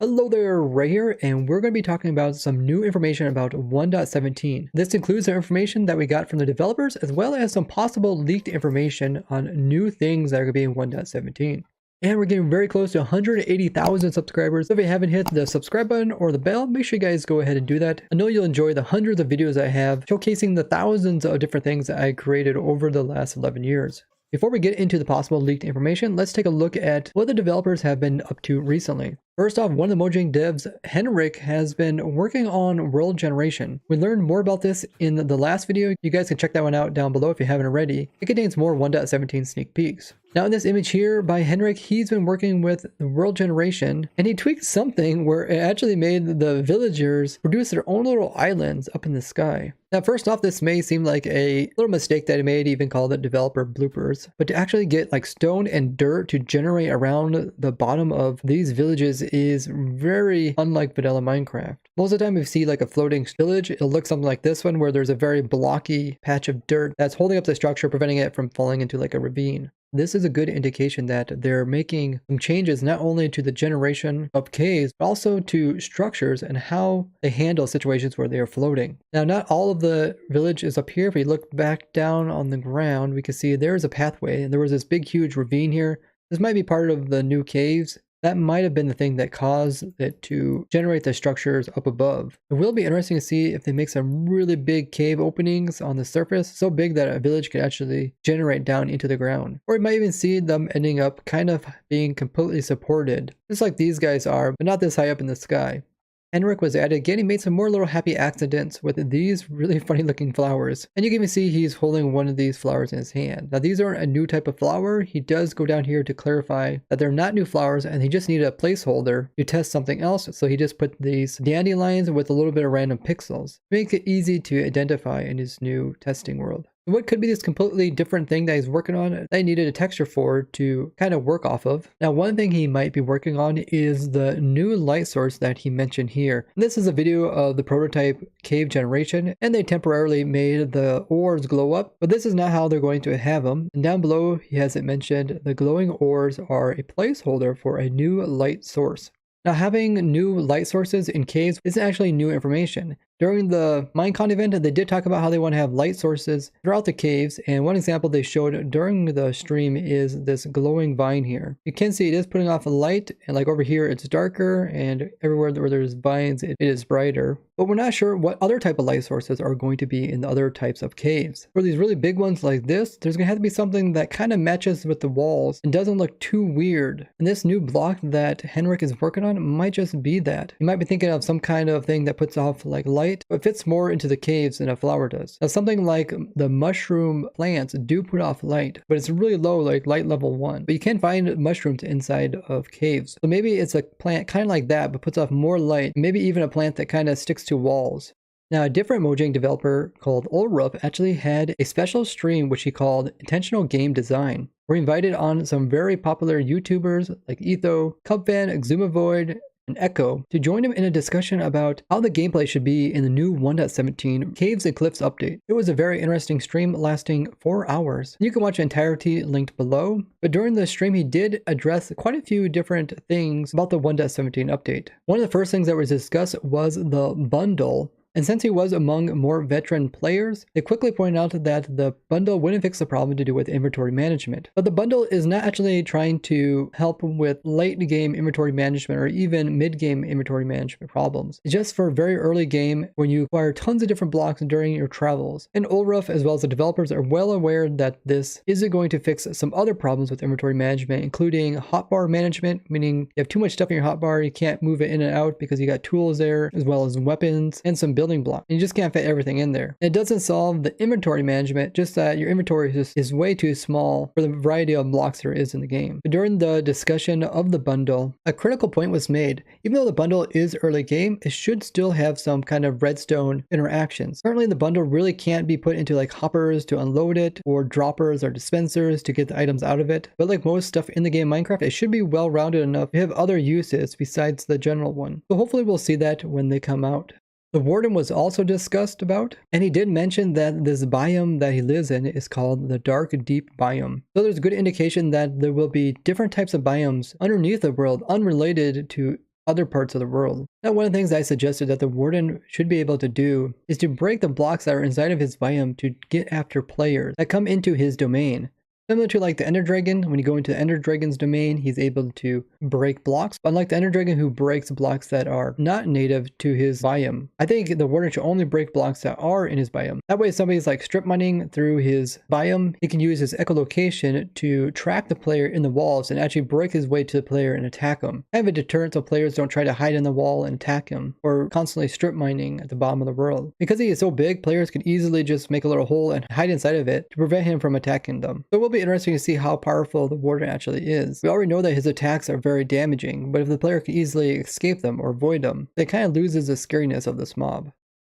Hello there, Ray here, and we're going to be talking about some new information about 1.17. This includes the information that we got from the developers, as well as some possible leaked information on new things that are going to be in 1.17. And we're getting very close to 180,000 subscribers. So if you haven't hit the subscribe button or the bell, make sure you guys go ahead and do that. I know you'll enjoy the hundreds of videos I have showcasing the thousands of different things that I created over the last 11 years. Before we get into the possible leaked information, let's take a look at what the developers have been up to recently. First off, one of the Mojang devs, Henrik, has been working on world generation. We learned more about this in the last video. You guys can check that one out down below if you haven't already. It contains more 1.17 sneak peeks. Now in this image here by Henrik, he's been working with the world generation, and he tweaked something where it actually made the villagers produce their own little islands up in the sky. Now first off, this may seem like a little mistake that he made, even called it developer bloopers, but to actually get like stone and dirt to generate around the bottom of these villages is very unlike vanilla Minecraft. Most of the time if you see like a floating village, it'll look something like this one where there's a very blocky patch of dirt that's holding up the structure, preventing it from falling into like a ravine. This is a good indication that they're making some changes not only to the generation of caves, but also to structures and how they handle situations where they are floating. Now, not all of the village is up here. If we look back down on the ground, we can see there's a pathway, and there was this big, huge ravine here. This might be part of the new caves. That might have been the thing that caused it to generate the structures up above. It will be interesting to see if they make some really big cave openings on the surface, so big that a village could actually generate down into the ground. Or you might even see them ending up kind of being completely supported, just like these guys are, but not this high up in the sky. Henrik was added again. He made some more little happy accidents with these really funny looking flowers. And you can even see he's holding one of these flowers in his hand. Now these aren't a new type of flower. He does go down here to clarify that they're not new flowers, and he just needed a placeholder to test something else. So he just put these dandelions with a little bit of random pixels to make it easy to identify in his new testing world. What could be this completely different thing that he's working on that he needed a texture for to kind of work off of? Now, one thing he might be working on is the new light source that he mentioned here. This is a video of the prototype cave generation, and they temporarily made the ores glow up, but this is not how they're going to have them. And down below, he has it mentioned the glowing ores are a placeholder for a new light source. Now, having new light sources in caves isn't actually new information. During the Minecon event, they did talk about how they want to have light sources throughout the caves, and one example they showed during the stream is this glowing vine here. You can see it is putting off a light, and like over here it's darker, and everywhere where there's vines it is brighter. But we're not sure what other type of light sources are going to be in the other types of caves. For these really big ones like this, there's going to have to be something that kind of matches with the walls and doesn't look too weird. And this new block that Henrik is working on might just be that. You might be thinking of some kind of thing that puts off like light, but fits more into the caves than a flower does. Now something like the mushroom plants do put off light, but it's really low, like light level 1. But you can find mushrooms inside of caves. So maybe it's a plant kind of like that, but puts off more light. Maybe even a plant that kind of sticks to walls. Now, a different Mojang developer called Ulrup actually had a special stream which he called Intentional Game Design. We invited on some very popular YouTubers like Etho, Cubfan, Exumavoid, and Echo to join him in a discussion about how the gameplay should be in the new 1.17 Caves and Cliffs update. It was a very interesting stream lasting 4 hours. You can watch the entirety linked below, but during the stream he did address quite a few different things about the 1.17 update. One of the first things that was discussed was the bundle. And since he was among more veteran players, they quickly pointed out that the bundle wouldn't fix the problem to do with inventory management. But the bundle is not actually trying to help with late game inventory management or even mid game inventory management problems. It's just for very early game when you acquire tons of different blocks during your travels. And Ulrup, as well as the developers, are well aware that this isn't going to fix some other problems with inventory management, including hotbar management, meaning you have too much stuff in your hotbar, you can't move it in and out because you got tools there, as well as weapons and some building block. And you just can't fit everything in there. It doesn't solve the inventory management, just that your inventory is way too small for the variety of blocks there is in the game. But during the discussion of the bundle, a critical point was made. Even though the bundle is early game, it should still have some kind of redstone interactions. Currently, the bundle really can't be put into like hoppers to unload it, or droppers or dispensers to get the items out of it. But like most stuff in the game Minecraft, it should be well rounded enough to have other uses besides the general one. So hopefully we'll see that when they come out. The warden was also discussed about, and he did mention that this biome that he lives in is called the Dark Deep biome. So there's a good indication that there will be different types of biomes underneath the world unrelated to other parts of the world. Now, one of the things I suggested that the warden should be able to do is to break the blocks that are inside of his biome to get after players that come into his domain. Similar to like the Ender Dragon, when you go into Ender Dragon's domain, he's able to break blocks. Unlike the Ender Dragon who breaks blocks that are not native to his biome. I think the warden should only break blocks that are in his biome. That way if somebody's like strip mining through his biome, he can use his echolocation to track the player in the walls and actually break his way to the player and attack him. Kind of a deterrent so players don't try to hide in the wall and attack him, or constantly strip mining at the bottom of the world. Because he is so big, players can easily just make a little hole and hide inside of it to prevent him from attacking them. So it will be interesting to see how powerful the warden actually is. We already know that his attacks are very damaging, but if the player can easily escape them or avoid them, it kind of loses the scariness of this mob.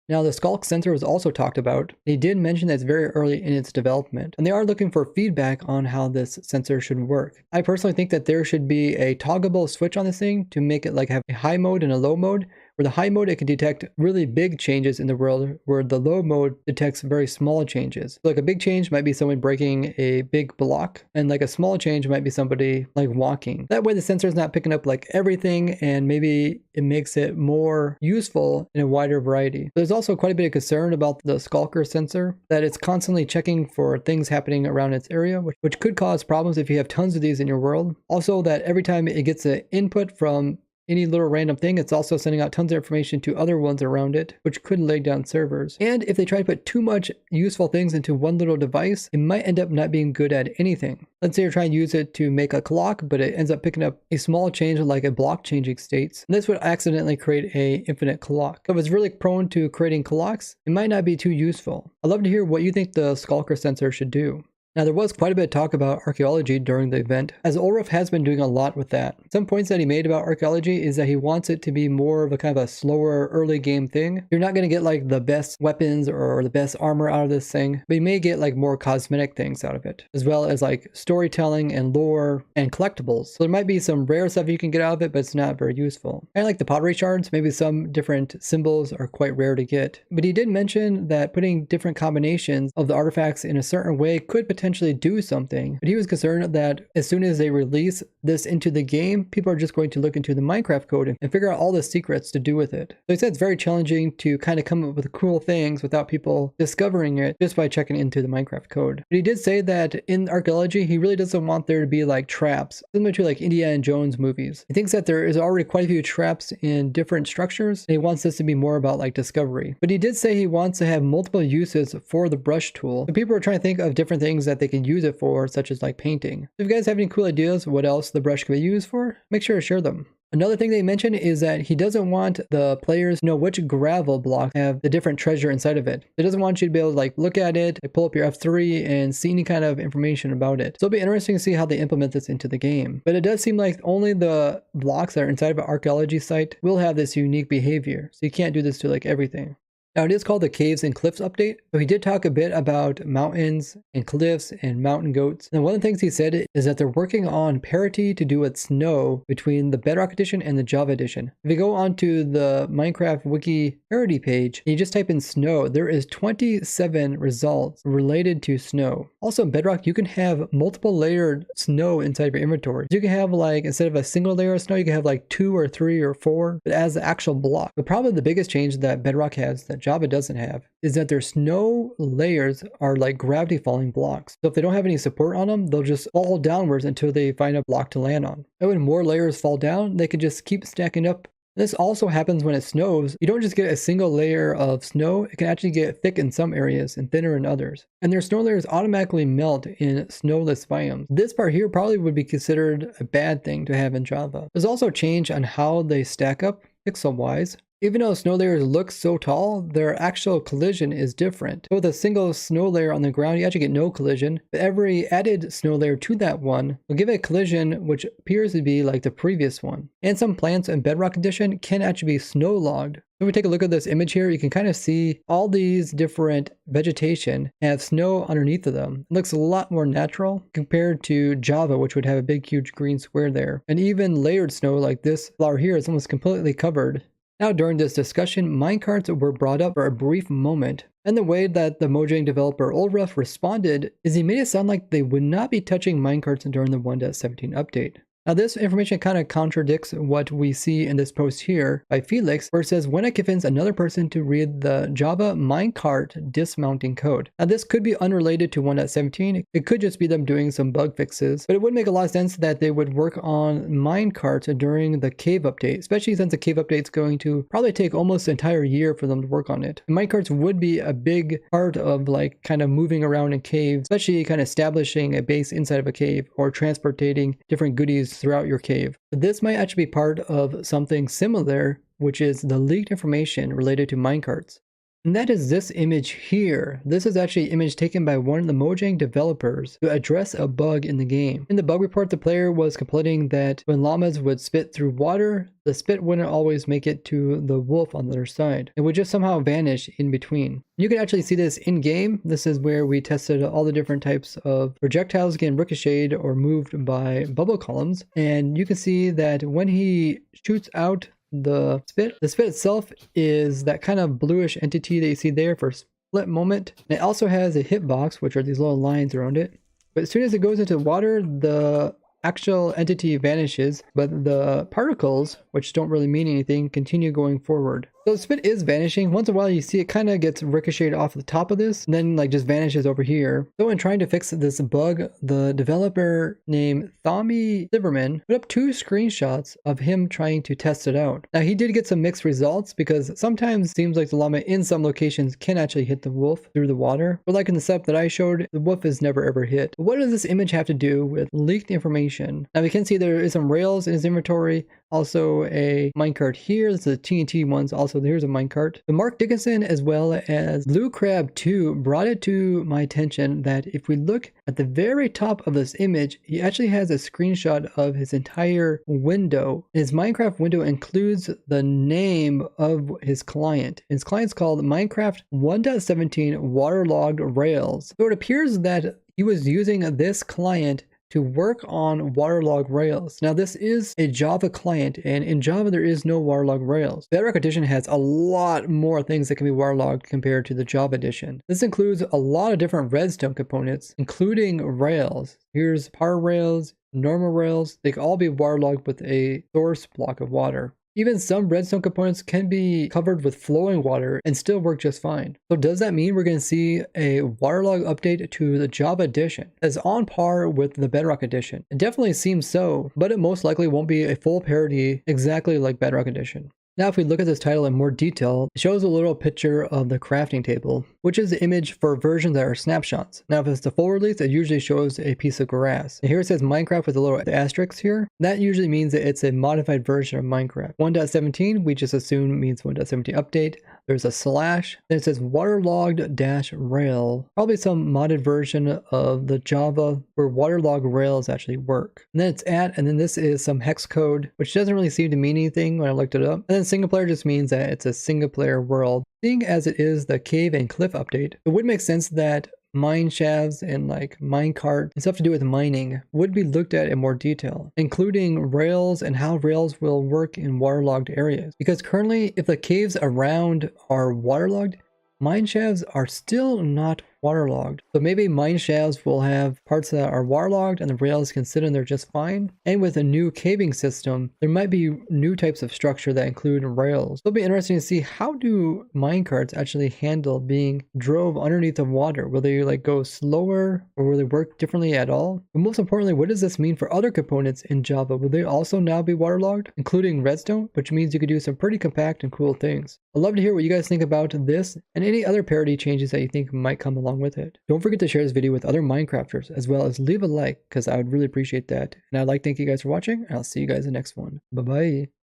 Now, the Skulk sensor was also talked about. They did mention that it's very early in its development, and they are looking for feedback on how this sensor should work. I personally think that there should be a toggleable switch on this thing to make it like have a high mode and a low mode. Where the high mode, it can detect really big changes in the world, where the low mode detects very small changes. So like a big change might be someone breaking a big block, and like a small change might be somebody like walking. That way the sensor is not picking up like everything, and maybe it makes it more useful in a wider variety. There's also quite a bit of concern about the Skulker sensor, that it's constantly checking for things happening around its area, which could cause problems if you have tons of these in your world. Also that every time it gets an input from any little random thing, it's also sending out tons of information to other ones around it, which could lag down servers. And if they try to put too much useful things into one little device, it might end up not being good at anything. Let's say you're trying to use it to make a clock, but it ends up picking up a small change like a block changing states. And this would accidentally create a infinite clock. So if it's really prone to creating clocks, it might not be too useful. I'd love to hear what you think the Skulker sensor should do. Now, there was quite a bit of talk about archaeology during the event, as Ulrich has been doing a lot with that. Some points that he made about archaeology is that he wants it to be more of a kind of a slower early game thing. You're not going to get like the best weapons or the best armor out of this thing, but you may get like more cosmetic things out of it, as well as like storytelling and lore and collectibles. So there might be some rare stuff you can get out of it, but it's not very useful. Kind of like the pottery shards, maybe some different symbols are quite rare to get. But he did mention that putting different combinations of the artifacts in a certain way could potentially do something, but he was concerned that as soon as they release this into the game, people are just going to look into the Minecraft code and figure out all the secrets to do with it. So he said it's very challenging to kind of come up with cool things without people discovering it just by checking into the Minecraft code. But he did say that in archaeology, he really doesn't want there to be like traps, similar to like Indiana Jones movies. He thinks that there is already quite a few traps in different structures, and he wants this to be more about like discovery. But he did say he wants to have multiple uses for the brush tool. So people are trying to think of different things that they can use it for, such as like painting. If you guys have any cool ideas what else the brush can be used for, make sure to share them. Another thing they mentioned is that he doesn't want the players to know which gravel blocks have the different treasure inside of it. He doesn't want you to be able to like look at it, like pull up your F3 and see any kind of information about it. So it'll be interesting to see how they implement this into the game. But it does seem like only the blocks that are inside of an archaeology site will have this unique behavior. So you can't do this to like everything. Now, it is called the Caves and Cliffs update. So he did talk a bit about mountains and cliffs and mountain goats. And one of the things he said is that they're working on parity to do with snow between the Bedrock edition and the Java edition. If you go onto the Minecraft wiki parity page and you just type in snow, there is 27 results related to snow. Also in Bedrock, you can have multiple layered snow inside of your inventory. You can have like, instead of a single layer of snow, you can have like 2 or 3 or 4, but as the actual block. But probably the biggest change that Bedrock has that Java doesn't have is that their snow layers are like gravity falling blocks. So if they don't have any support on them, they'll just fall downwards until they find a block to land on. And when more layers fall down, they can just keep stacking up. This also happens when it snows. You don't just get a single layer of snow, it can actually get thick in some areas and thinner in others. And their snow layers automatically melt in snowless biomes. This part here probably would be considered a bad thing to have in Java. There's also a change on how they stack up pixel-wise. Even though snow layers look so tall, their actual collision is different. So with a single snow layer on the ground, you actually get no collision, but every added snow layer to that one will give it a collision which appears to be like the previous one. And some plants in Bedrock Edition can actually be snow logged. If we take a look at this image here, you can kind of see all these different vegetation have snow underneath of them. It looks a lot more natural compared to Java, which would have a big huge green square there. And even layered snow like this flower here is almost completely covered. Now, during this discussion, minecarts were brought up for a brief moment, and the way that the Mojang developer Ulrich responded is he made it sound like they would not be touching minecarts during the 1.17 update. Now this information kind of contradicts what we see in this post here by Felix, where it says when I convince another person to read the Java minecart dismounting code. Now this could be unrelated to 1.17, it could just be them doing some bug fixes, but it would make a lot of sense that they would work on minecart during the cave update, especially since the cave update is going to probably take almost an entire year for them to work on it. And minecarts would be a big part of like kind of moving around in caves, especially kind of establishing a base inside of a cave or transporting different goodies throughout your cave. But this might actually be part of something similar, which is the leaked information related to minecarts. And that is this image here. This is actually an image taken by one of the Mojang developers to address a bug in the game. In the bug report, the player was complaining that when llamas would spit through water, the spit wouldn't always make it to the wolf on the other side. It would just somehow vanish in between. You can actually see this in game. This is where we tested all the different types of projectiles getting ricocheted or moved by bubble columns. And you can see that when he shoots out the spit itself is that kind of bluish entity that you see there for a split moment. And it also has a hitbox, which are these little lines around it. But as soon as it goes into water, the actual entity vanishes, but the particles, which don't really mean anything, continue going forward. So the spit is vanishing. Once in a while you see it kind of gets ricocheted off the top of this and then like just vanishes over here. So in trying to fix this bug, the developer named Tommy Silverman put up 2 screenshots of him trying to test it out. Now he did get some mixed results because sometimes it seems like the llama in some locations can actually hit the wolf through the water. But like in the setup that I showed, the wolf is never ever hit. But what does this image have to do with leaked information? Now we can see there is some rails in his inventory. Also a minecart here. This is the TNT ones. Also here's a minecart. The Mark Dickinson as well as Blue Crab 2 brought it to my attention that if we look at the very top of this image, he actually has a screenshot of his entire window. His Minecraft window includes the name of his client. His client's called Minecraft 1.17 Waterlogged Rails. So it appears that he was using this client to work on Waterlogged Rails. Now this is a Java client, and in Java there is no Waterlogged Rails. Bedrock Edition has a lot more things that can be waterlogged compared to the Java edition. This includes a lot of different redstone components, including rails. Here's power rails, normal rails. They can all be waterlogged with a source block of water. Even some redstone components can be covered with flowing water and still work just fine. So does that mean we're going to see a waterlog update to the Java edition as on par with the Bedrock edition? It definitely seems so, but it most likely won't be a full parody exactly like Bedrock edition. Now if we look at this title in more detail, it shows a little picture of the crafting table, which is the image for versions that are snapshots. Now if it's the full release, it usually shows a piece of grass. And here it says Minecraft with a little asterisk here. That usually means that it's a modified version of Minecraft. 1.17 we just assume means 1.17 update. There's a slash, then it says waterlogged-rail, probably some modded version of the Java where waterlogged rails actually work. And then it's at, and then this is some hex code, which doesn't really seem to mean anything when I looked it up. And then single player just means that it's a single player world. Seeing as it is the cave and cliff update, it would make sense that mine shafts and like minecart and stuff to do with mining would be looked at in more detail, including rails and how rails will work in waterlogged areas. Because currently, if the caves around are waterlogged, mine shafts are still not waterlogged. So maybe mine shafts will have parts that are waterlogged and the rails can sit in there just fine. And with a new caving system, there might be new types of structure that include rails. It'll be interesting to see how do minecarts actually handle being drove underneath the water. Will they like go slower or will they work differently at all? But most importantly, what does this mean for other components in Java? Will they also now be waterlogged, including redstone, which means you could do some pretty compact and cool things. I'd love to hear what you guys think about this and any other parody changes that you think might come along with it. Don't forget to share this video with other Minecrafters, as well as leave a like because I would really appreciate that. And I'd like to thank you guys for watching, and I'll see you guys in the next one. Bye bye.